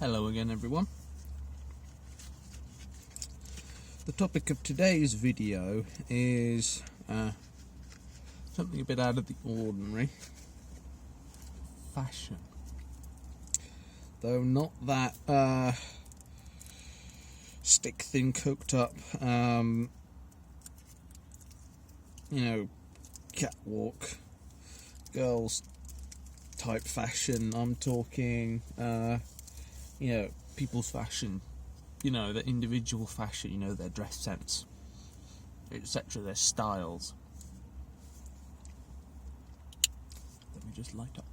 Hello again, everyone. The topic of today's video is something a bit out of the ordinary. Fashion. Though not that stick thin cooked up catwalk girls type fashion. I'm talking people's fashion, their individual fashion, their dress sense, etc., their styles. Let me just light up.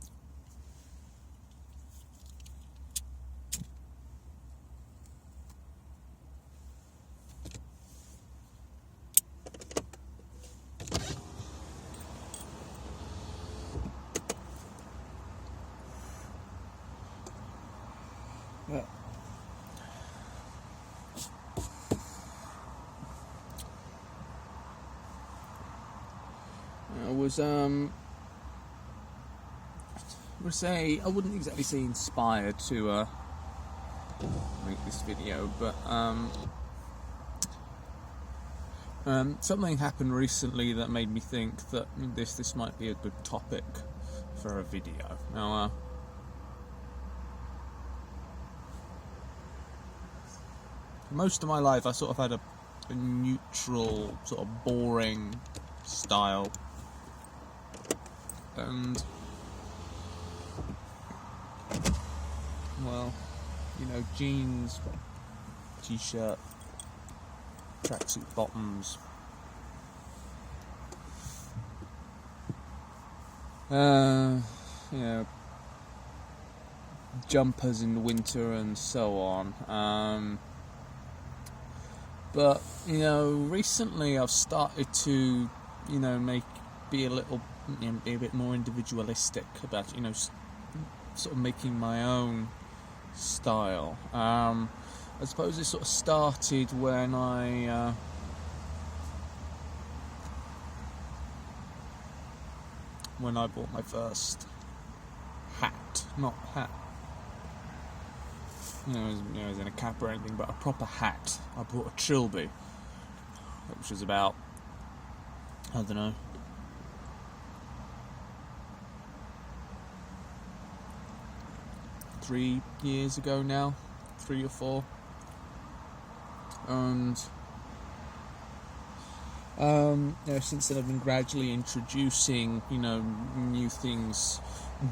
I wouldn't exactly say inspired to make this video, but something happened recently that made me think that this might be a good topic for a video. Now, most of my life I sort of had a neutral, sort of boring style, and jeans, t-shirt, tracksuit bottoms, jumpers in the winter and so on. But recently I've started to be a bit more individualistic about sort of making my own style. I suppose it sort of started when I bought my first hat. Not hat, as in a cap or anything, but a proper hat. I bought a Trilby, which was about, 3 years ago now, 3 or 4, and since then I've been gradually introducing new things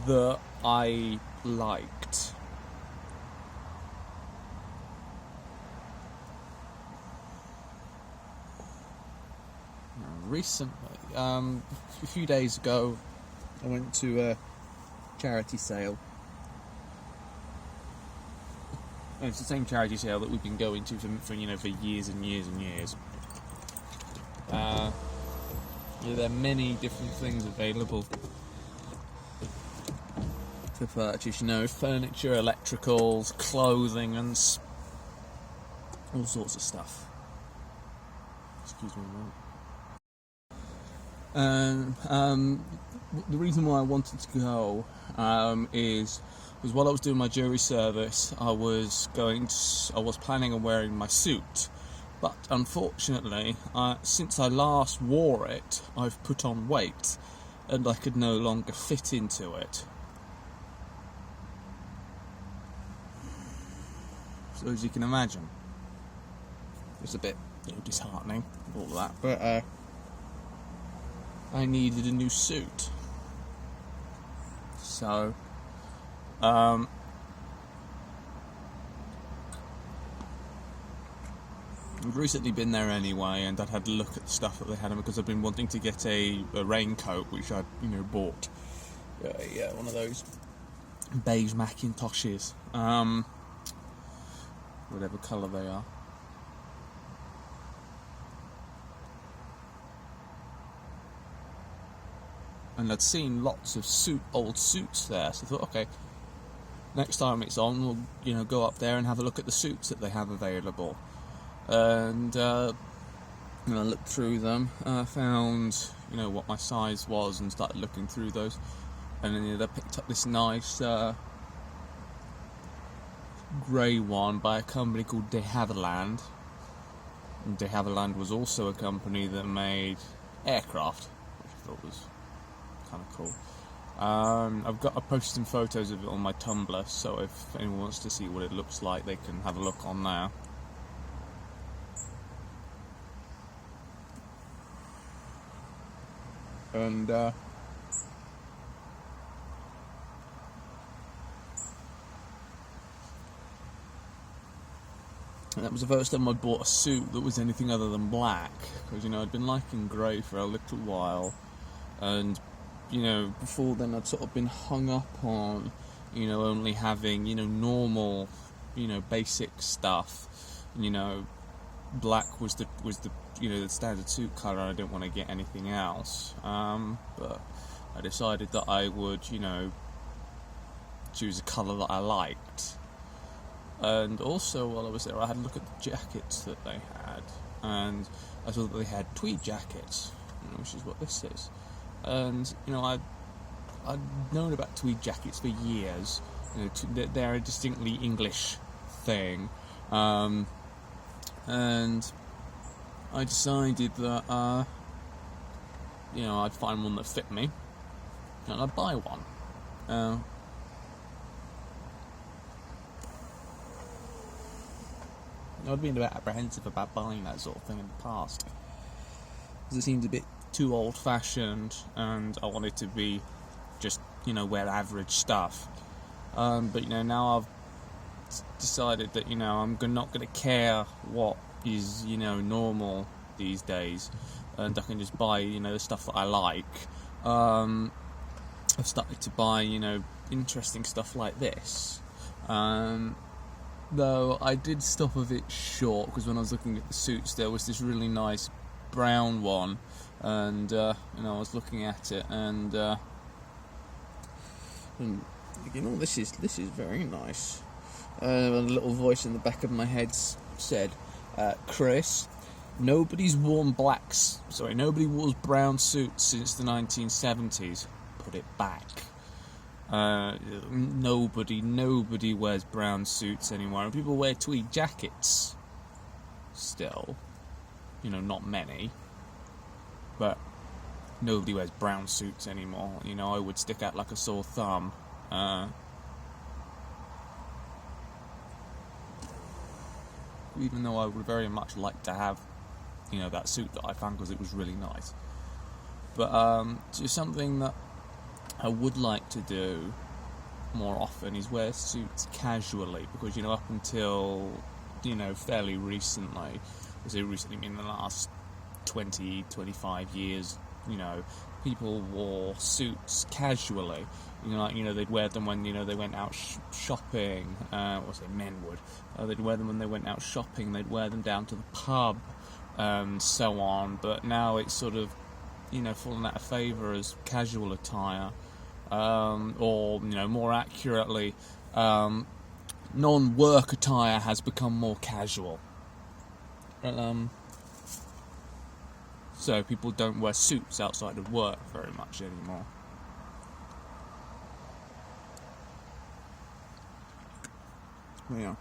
that I liked. Recently, a few days ago, I went to a charity sale. And it's the same charity sale that we've been going to for years and years and years. There are many different things available to purchase. Furniture, electricals, clothing, and all sorts of stuff. Excuse me a moment. The reason why I wanted to go is while I was doing my jury service, I was planning on wearing my suit, but unfortunately, since I last wore it, I've put on weight, and I could no longer fit into it. So as you can imagine, it's a bit disheartening, all that, but I needed a new suit. So I'd recently been there anyway, and I'd had a look at the stuff that they had, because I've been wanting to get a raincoat, which I'd bought. One of those beige Macintoshes, whatever colour they are. And I'd seen lots of old suits there, so I thought, okay, next time it's on, we'll go up there and have a look at the suits that they have available. And I looked through them, found what my size was, and started looking through those. And then I picked up this nice grey one by a company called De Havilland. And De Havilland was also a company that made aircraft, which I thought was kind of cool. I posted some photos of it on my Tumblr, so if anyone wants to see what it looks like, they can have a look on there. And that was the first time I bought a suit that was anything other than black, because I'd been liking grey for a little while, and before then I'd sort of been hung up on only having normal basic stuff. Black was the the standard suit colour, and I didn't want to get anything else. But I decided that I would choose a colour that I liked. And also, while I was there, I had a look at the jackets that they had, and I saw that they had tweed jackets, which is what this is. And I'd known about tweed jackets for years. They're a distinctly English thing, and I decided that I'd find one that fit me, and I'd buy one. I'd been a bit apprehensive about buying that sort of thing in the past, because it seemed a bit too old-fashioned, and I wanted to be just wear average stuff. But now I've decided that I'm not going to care what is normal these days, and I can just buy the stuff that I like. I've started to buy interesting stuff like this. Though I did stop a bit short, because when I was looking at the suits, there was this really nice brown one, and I was looking at it, and thinking, this is very nice. A little voice in the back of my head said, "Chris, nobody wore brown suits since the 1970s. Put it back." Nobody wears brown suits anymore, and people wear tweed jackets still. Not many, but nobody wears brown suits anymore. I would stick out like a sore thumb. Even though I would very much like to have that suit that I found, because it was really nice. But just something that I would like to do more often is wear suits casually, because up until fairly recently, in the last 20-25 years, people wore suits casually. They'd wear them when they went out shopping. Men would. They'd wear them when they went out shopping. They'd wear them down to the pub, so on. But now it's sort of fallen out of favour as casual attire. Or more accurately, non-work attire has become more casual. So people don't wear suits outside of work very much anymore. Yeah.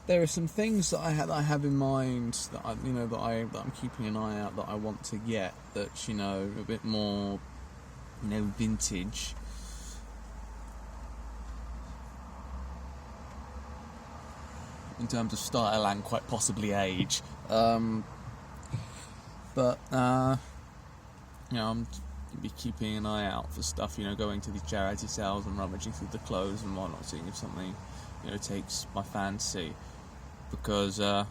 There are some things that I have in mind that I'm keeping an eye out, that I want to get, that's a bit more vintage. In terms of style and quite possibly age. But I'm be keeping an eye out for stuff, going to the charity sales and rummaging through the clothes and whatnot, seeing if something takes my fancy. Because I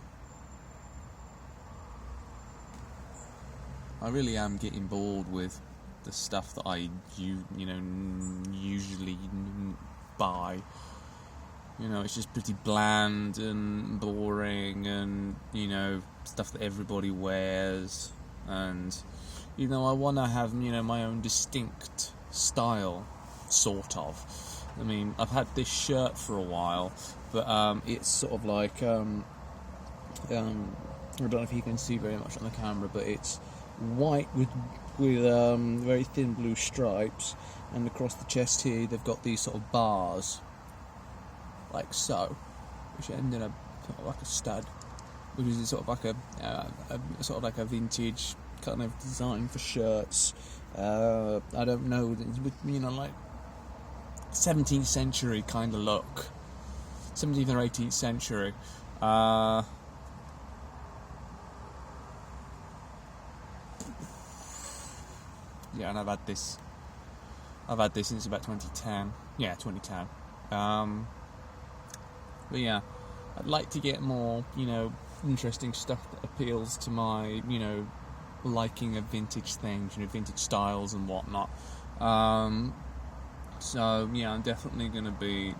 really am getting bored with the stuff that I usually buy. It's just pretty bland and boring, and stuff that everybody wears, and I want to have my own distinct style, sort of. I've had this shirt for a while, but it's sort of like I don't know if you can see very much on the camera, but it's white with very thin blue stripes, and across the chest here they've got these sort of bars, like so, which end in a sort of like a stud, which is sort of like a sort of like a vintage kind of design for shirts. I don't know, you know, like 17th century kind of look, 17th or 18th century. Yeah, and I've had this since about 2010. Yeah, 2010. But yeah, I'd like to get more, you know, interesting stuff that appeals to my, you know, liking of vintage things, you know, vintage styles and whatnot. So yeah, I'm definitely going to be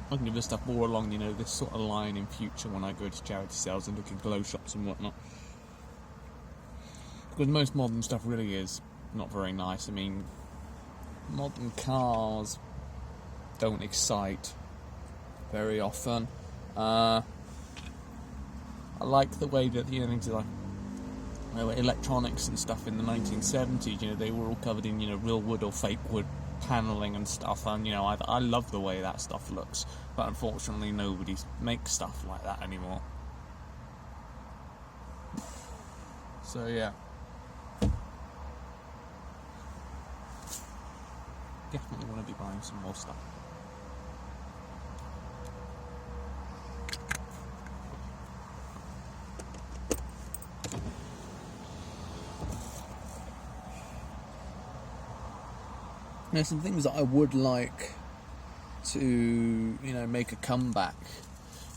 looking at this stuff more along, you know, this sort of line in future when I go to charity sales and look in glow shops and whatnot. Because most modern stuff really is not very nice. I mean, modern cars don't excite very often. I like the way that, you know, things like electronics and stuff in the 1970s, you know, they were all covered in, you know, real wood or fake wood paneling and stuff, and, you know, I love the way that stuff looks, but unfortunately nobody makes stuff like that anymore. So yeah, definitely want to be buying some more stuff. Now, some things that I would like to, you know, make a comeback,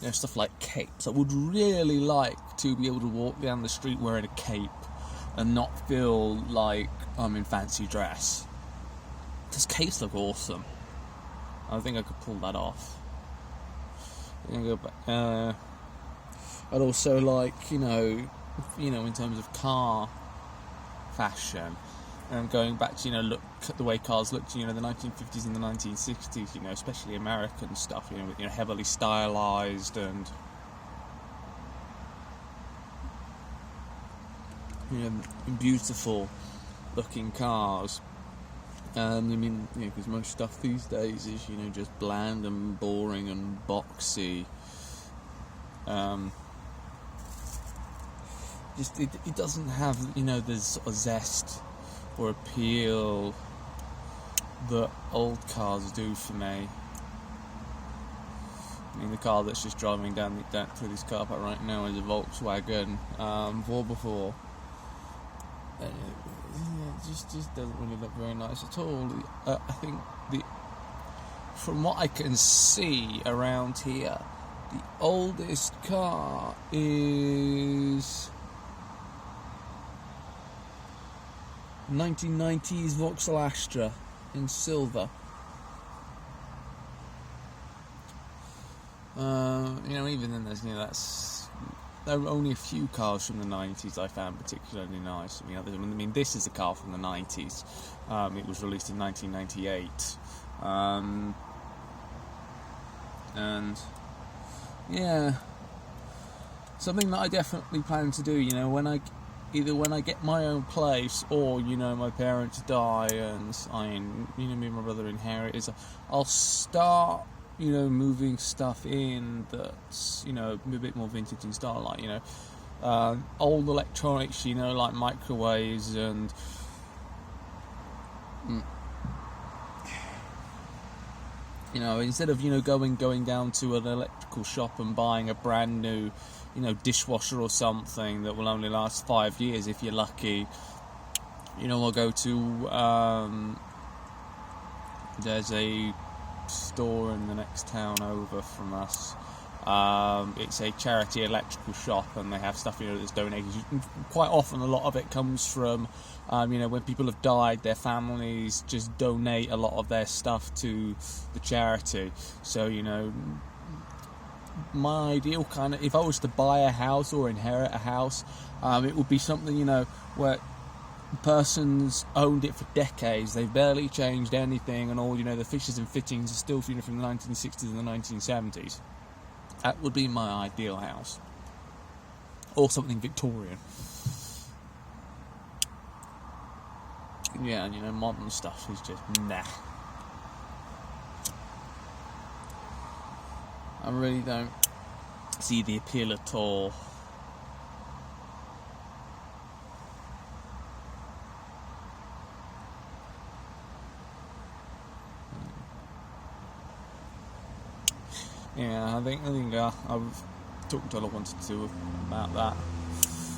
you know, stuff like capes. I would really like to be able to walk down the street wearing a cape and not feel like I'm in fancy dress. Because capes look awesome. I think I could pull that off. I'd also like, you know, in terms of car fashion, and going back to, you know, look at the way cars looked, you know, the 1950s and the 1960s, you know, especially American stuff, you know, with, you know, heavily stylized and, you know, beautiful looking cars. I mean, you know, because most stuff these days is, you know, just bland and boring and boxy. Just it doesn't have, you know, the sort of zest or appeal that old cars do for me. I mean, the car that's just driving down through this car park right now is a Volkswagen 4x4. It just doesn't really look very nice at all. I think from what I can see around here, the oldest car is 1990s Vauxhall Astra in silver. You know, even then, there's, you know, there are only a few cars from the 90s I found particularly nice. I mean, this is a car from the 90s. It was released in 1998. And yeah, something that I definitely plan to do, you know, either when I get my own place, or, you know, my parents die and me and my brother inherit, is I'll start, you know, moving stuff in that's, you know, a bit more vintage in style, like, you know, old electronics, you know, like microwaves and you know, instead of, you know, going down to an electrical shop and buying a brand new, you know, dishwasher or something that will only last 5 years if you're lucky, you know, I'll go to there's a store in the next town over from us. It's a charity electrical shop, and they have stuff, you know, that's donated. Quite often, a lot of it comes from, you know, when people have died, their families just donate a lot of their stuff to the charity. So, you know, my ideal kind of, if I was to buy a house or inherit a house, it would be something, you know, where the person's owned it for decades, they've barely changed anything, and all, you know, the fixtures and fittings are still, you know, from the 1960s and the 1970s. That would be my ideal house. Or something Victorian. yeah, you know, modern stuff is just nah. I really don't see the appeal at all. Yeah, I think I've talked all I wanted to about that.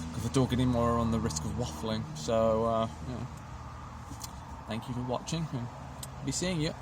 Because I talk anymore on the risk of waffling. So, thank you for watching, and be seeing you.